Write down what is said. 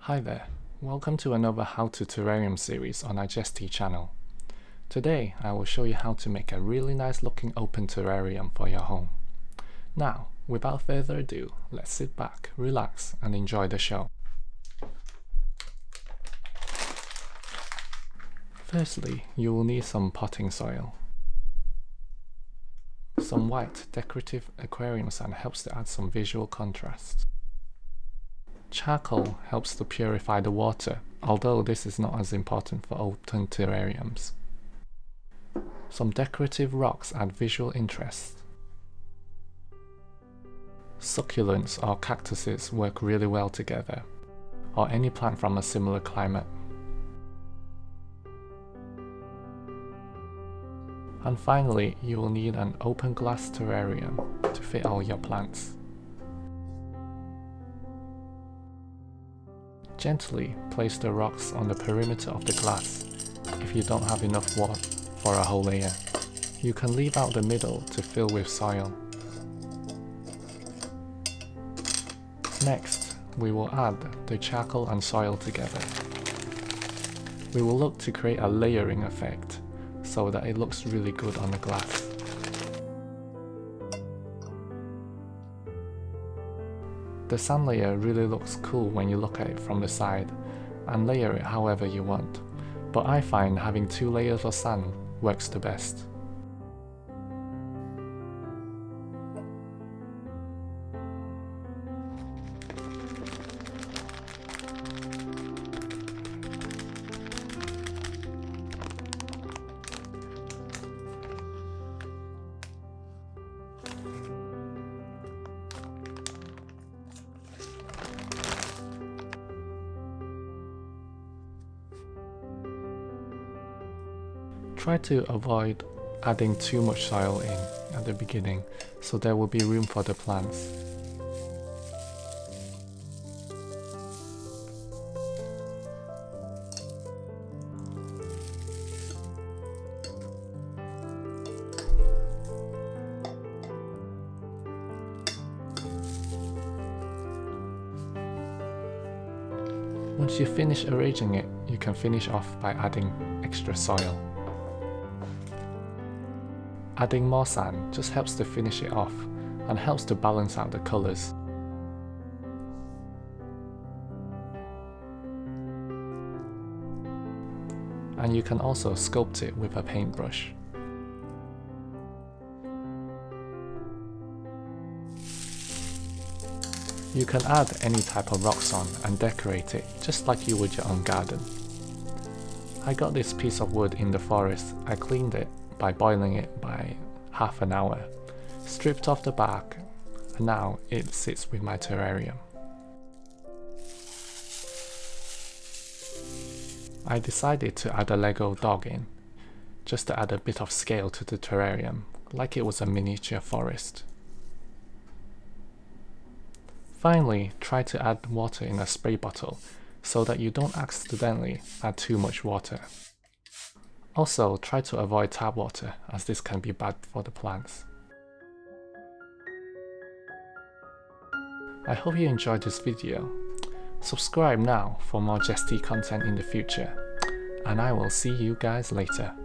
Hi there, welcome to another How to Terrarium series on our Gandhi channel. Today I will show you how to make a really nice looking open terrarium for your home. Now, without further ado, let's sit back, relax and enjoy the show. Firstly, you will need some potting soil. Some white decorative aquarium sand helps to add some visual contrast. Charcoal helps to purify the water, although this is not as important for open terrariums. Some decorative rocks add visual interest. Succulents or cactuses work really well together, or any plant from a similar climate. And finally, you will need an open glass terrarium to fit all your plants. Gently place the rocks on the perimeter of the glass if you don't have enough water for a whole layer. You can leave out the middle to fill with soil. Next, we will add the charcoal and soil together. We will look to create a layering effect so that it looks really good on the glass. The sand layer really looks cool when you look at it from the side, and layer it however you want, but I find having 2 layers of sand works the best. Try to avoid adding too much soil in at the beginning, so there will be room for the plants. Once you finish arranging it, you can finish off by adding extra soil. Adding more sand just helps to finish it off and helps to balance out the colours. And you can also sculpt it with a paintbrush. You can add any type of rocks on and decorate it just like you would your own garden. I got this piece of wood in the forest. I cleaned it by boiling it by half an hour, stripped off the bark, and now it sits with my terrarium. I decided to add a Lego dog in, just to add a bit of scale to the terrarium, like it was a miniature forest. Finally, try to add water in a spray bottle so that you don't accidentally add too much water. Also, try to avoid tap water, as this can be bad for the plants. I hope you enjoyed this video. Subscribe now for more Gandhi content in the future, and I will see you guys later.